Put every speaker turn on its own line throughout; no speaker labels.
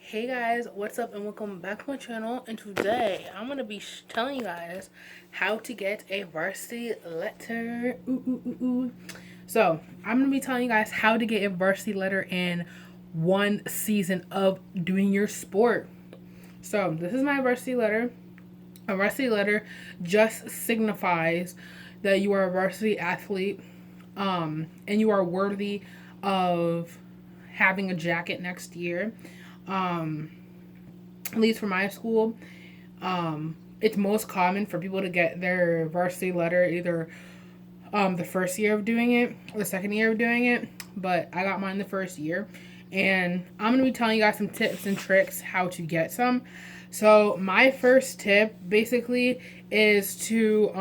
Hey guys, what's up and welcome back to my channel, and today I'm going to be telling you guys how to get a varsity letter. So I'm going to be telling you guys how to get a varsity letter in one season of doing your sport. So this is my varsity letter. A varsity letter just signifies that you are a varsity athlete and you are worthy of having a jacket next year. At least for my school, it's most common for people to get their varsity letter either the first year of doing it or the second year of doing it. But I got mine the first year, and I'm gonna be telling you guys some tips and tricks how to get some. So my first tip basically is to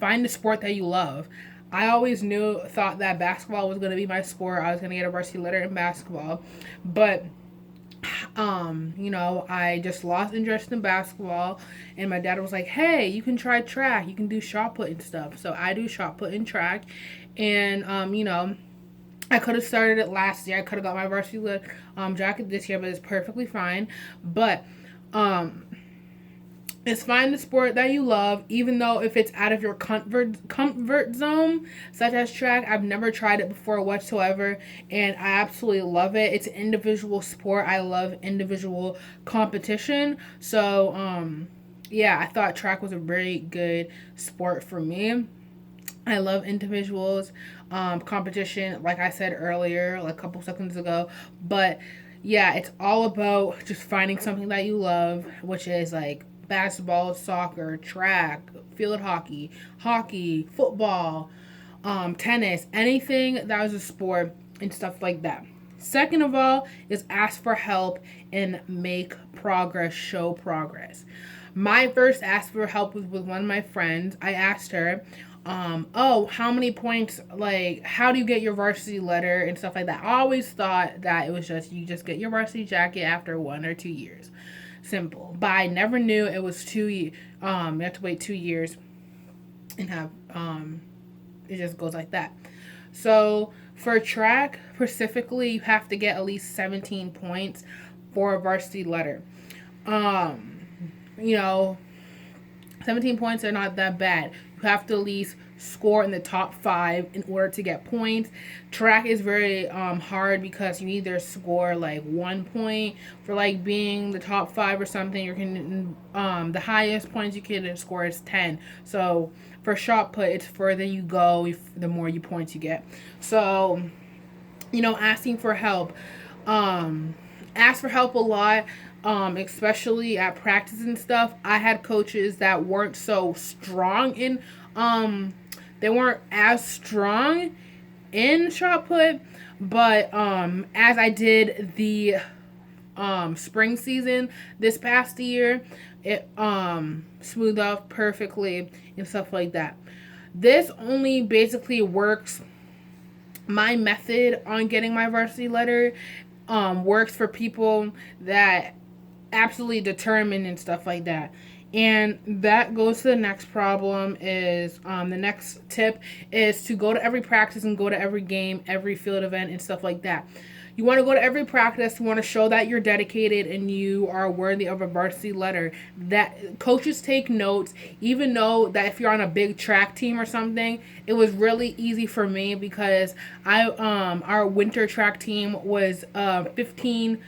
find a sport that you love. I always thought that basketball was going to be my sport. I was going to get a varsity letter in basketball, but I just lost interest in basketball, and my dad was like, hey, you can try track, you can do shot put and stuff. So I do shot put and track, and I could have started it last year. I could have got my varsity jacket this year, but it's perfectly fine. But is find the sport that you love, even though if it's out of your comfort zone, such as track. I've never tried it before whatsoever, and I absolutely love it. It's an individual sport. I love individual competition. So, yeah, I thought track was a very good sport for me. I love individuals, competition, like I said earlier, like a couple seconds ago. But yeah, it's all about just finding something that you love, which is like basketball, soccer, track, field hockey, football, tennis, anything that was a sport and stuff like that. Second of all is ask for help and make progress, show progress. My first ask for help was with one of my friends. I asked her, oh, how many points, like, how do you get your varsity letter and stuff like that? I always thought that it was just, you just get your varsity jacket after 1 or 2 years. Simple. But I never knew it was 2 you have to wait 2 years and have, it just goes like that. So for track specifically, you have to get at least 17 points for a varsity letter. You know, 17 points are not that bad. You have to at least score in the top 5 in order to get points. Track is very hard because you either score like 1 point for like being the top 5 or something. You can the highest points you can score is 10. So for shot put, it's further you go, the more points you get. So asking for help. Ask for help a lot. Especially at practice and stuff. I had coaches that weren't so strong in they weren't as strong in shot put, but as I did the spring season this past year, it smoothed off perfectly and stuff like that. This only basically works. My method on getting my varsity letter works for people that absolutely determined and stuff like that. And that goes to the next problem is the next tip is to go to every practice and go to every game, every field event and stuff like that. You want to go to every practice. You want to show that you're dedicated and you are worthy of a varsity letter. That coaches take notes, even though that if you're on a big track team or something, it was really easy for me because our winter track team was 15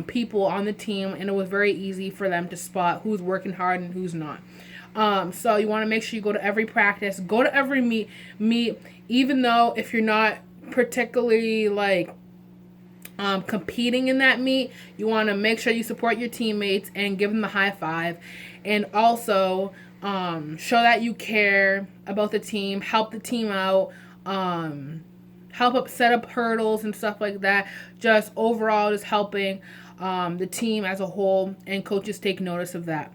people on the team, and it was very easy for them to spot who's working hard and who's not. So you want to make sure you go to every practice, go to every meet, even though if you're not particularly like competing in that meet, you want to make sure you support your teammates and give them the high five, and also show that you care about the team, help the team out, help up set up hurdles and stuff like that. Just overall, just helping the team as a whole, and coaches take notice of that.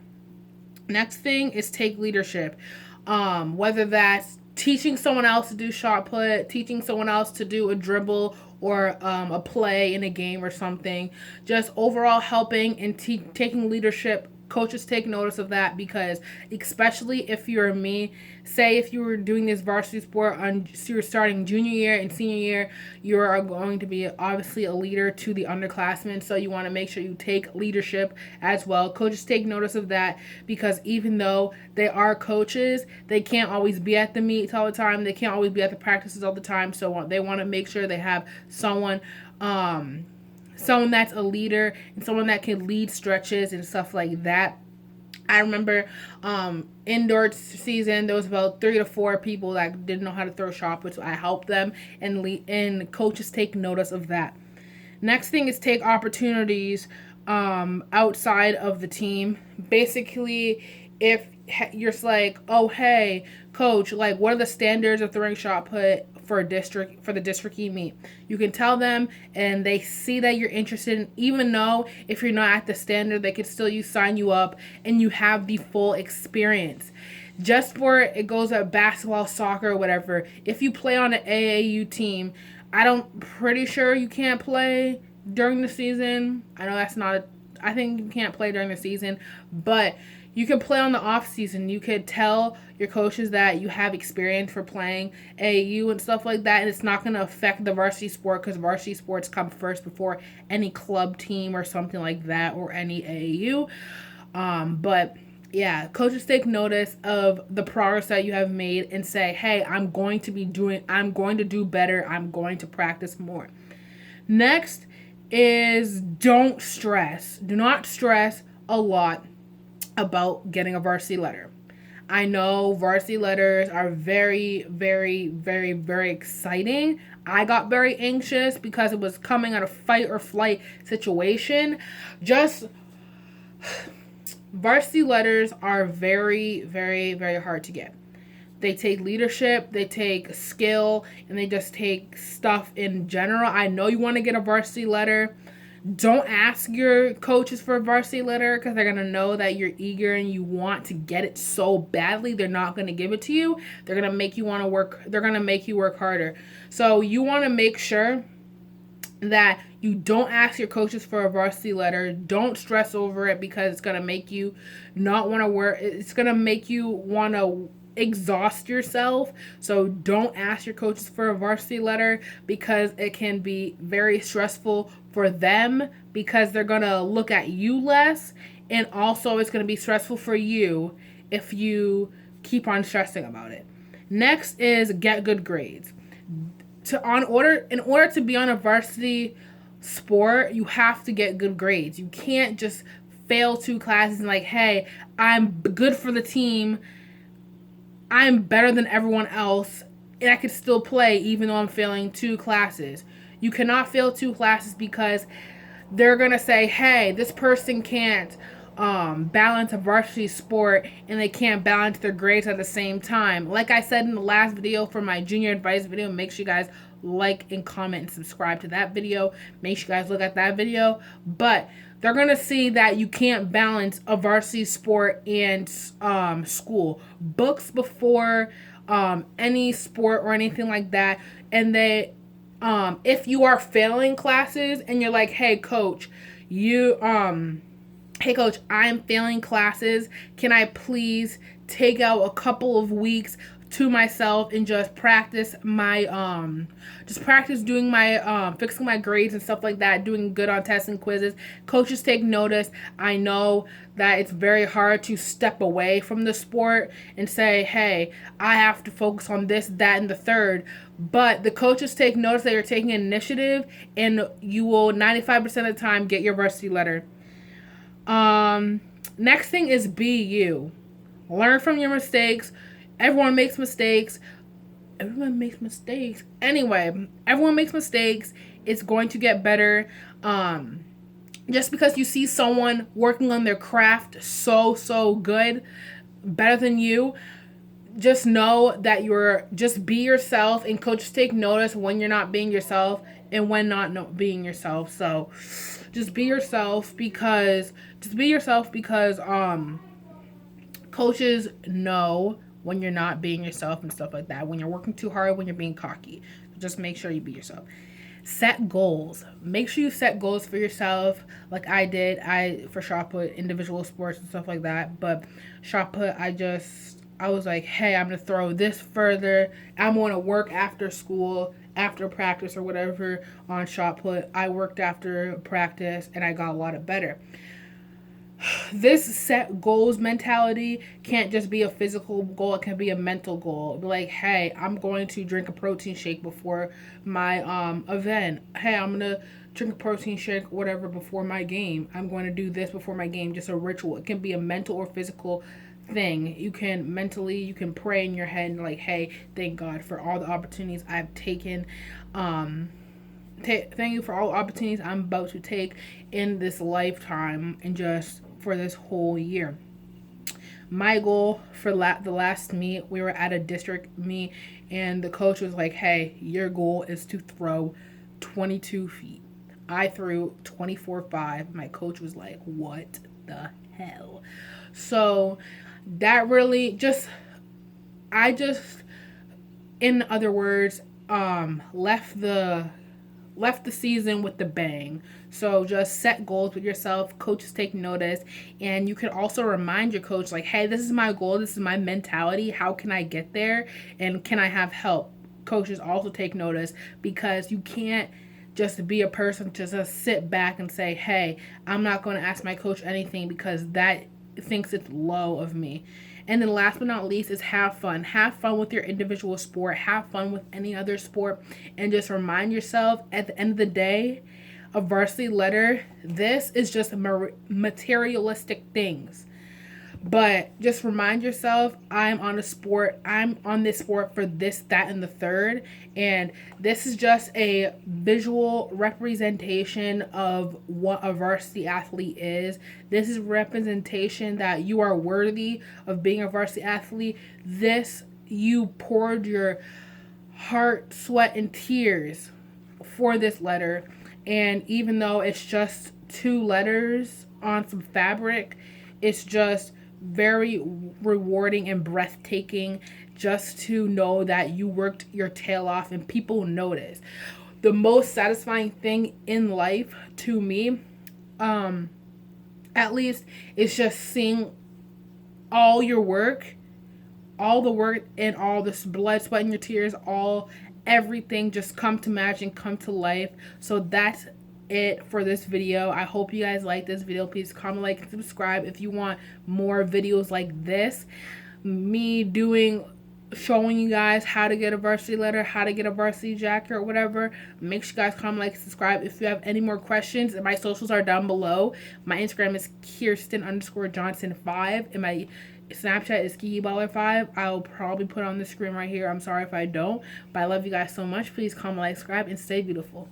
Next thing is take leadership, whether that's teaching someone else to do shot put, teaching someone else to do a dribble or a play in a game or something. Just overall helping and taking leadership coaches take notice of that, because especially if you're me, say if you were doing this varsity sport on, so you're starting junior year and senior year, you are going to be obviously a leader to the underclassmen, so you want to make sure you take leadership as well. Coaches take notice of that, because even though they are coaches, they can't always be at the meets all the time, they can't always be at the practices all the time, so they want to make sure they have someone that's a leader and someone that can lead stretches and stuff like that. I remember indoor season, there was about 3 to 4 people that didn't know how to throw shot puts. I helped them, and coaches take notice of that. Next thing is take opportunities outside of the team. Basically, if you're like, oh hey coach, like what are the standards of throwing shot put for the district you meet, you can tell them, and they see that you're interested in, even though if you're not at the standard, they could still sign you up and you have the full experience. Just for it goes at basketball, soccer, or whatever. If you play on an AAU team, pretty sure you can't play during the season. I know that's not I think you can't play during the season, but you can play on the off season. You could tell your coaches that you have experience for playing AAU and stuff like that, and it's not going to affect the varsity sport, because varsity sports come first before any club team or something like that, or any AAU. But yeah, coaches take notice of the progress that you have made and say, hey, I'm going to do better. I'm going to practice more. Next is don't stress. Do not stress a lot about getting a varsity letter. I know varsity letters are very, very, very, very exciting. I got very anxious because it was coming out of fight or flight situation. Varsity letters are very, very, very hard to get. They take leadership, they take skill, and they just take stuff in general. I know you want to get a varsity letter. Don't ask your coaches for a varsity letter, because they're going to know that you're eager and you want to get it so badly. They're not going to give it to you. They're going to make you work harder. So you want to make sure that you don't ask your coaches for a varsity letter. Don't stress over it, because it's going to make you not want to work. It's going to make you want to exhaust yourself. So don't ask your coaches for a varsity letter, because it can be very stressful for them, because they're going to look at you less, and also it's going to be stressful for you if you keep on stressing about it. Next is get good grades. In order to be on a varsity sport, you have to get good grades. You can't just fail 2 classes and like, hey, I'm good for the team, I'm better than everyone else, and I could still play even though I'm failing 2 classes. You cannot fail 2 classes, because they're going to say, hey, this person can't balance a varsity sport, and they can't balance their grades at the same time. Like I said in the last video for my junior advice video, make sure you guys like and comment and subscribe to that video. Make sure you guys look at that video. But they're going to see that you can't balance a varsity sport and school. Books before any sport or anything like that. And if you are failing classes and you're like, hey coach, I'm failing classes. Can I please take out a couple of weeks to myself and just practice doing my fixing my grades and stuff like that, doing good on tests and quizzes. Coaches take notice. I know that it's very hard to step away from the sport and say, hey, I have to focus on this, that, and the third. But the coaches take notice that you're taking initiative, and you will 95% of the time get your varsity letter. Next thing is be you. Learn from your mistakes. Everyone makes mistakes. Anyway, everyone makes mistakes. It's going to get better. Just because you see someone working on their craft so good, better than you, just know that just be yourself, and coaches take notice when you're not being yourself and when not being yourself. So just be yourself, because coaches know when you're not being yourself and stuff like that, when you're working too hard, when you're being cocky. Just make sure you be yourself. Set goals. Make sure you set goals for yourself, like I did. For shot put, individual sports and stuff like that. But shot put, I was like, hey, I'm gonna throw this further. I'm gonna work after school, after practice or whatever on shot put. I worked after practice and I got a lot better. This set goals mentality can't just be a physical goal, it can be a mental goal. Be like, hey, I'm going to drink a protein shake before my event. Hey, I'm gonna drink a protein shake, whatever, before my game. I'm going to do this before my game. Just a ritual. It can be a mental or physical thing. You can pray in your head and like, hey, thank God for all the opportunities I've taken. Thank you for all the opportunities I'm about to take in this lifetime and just for this whole year. My goal for the last meet, we were at a district meet, and the coach was like, hey, your goal is to throw 22 feet. I threw 24.5. My coach was like, what the hell? So that really in other words, left the season with the bang. So just set goals with yourself. Coaches take notice. And you can also remind your coach, like, hey, this is my goal. This is my mentality. How can I get there? And can I have help? Coaches also take notice, because you can't just be a person to just sit back and say, hey, I'm not going to ask my coach anything because that thinks it's low of me. And then last but not least is have fun. Have fun with your individual sport. Have fun with any other sport. And just remind yourself, at the end of the day, a varsity letter, this is just materialistic things. But just remind yourself, I'm on this sport for this, that, and the third. And this is just a visual representation of what a varsity athlete is. This is representation that you are worthy of being a varsity athlete. You poured your heart, sweat, and tears for this letter. And even though it's just 2 letters on some fabric, it's just very rewarding and breathtaking just to know that you worked your tail off and people notice. The most satisfying thing in life to me, at least, is just seeing all your work, all the work and all this blood, sweat, and your tears, everything just come to match and come to life. So that's it for this video. I hope you guys like this video. Please comment, like, and subscribe if you want more videos like this. Me showing you guys how to get a varsity letter, how to get a varsity jacket or whatever. Make sure you guys comment, like, and subscribe. If you have any more questions, my socials are down below. My Instagram is Kirsten_Johnson5 and my Snapchat is KikiBaller5. I'll probably put it on the screen right here. I'm sorry if I don't, but I love you guys so much. Please comment, like, subscribe, and stay beautiful.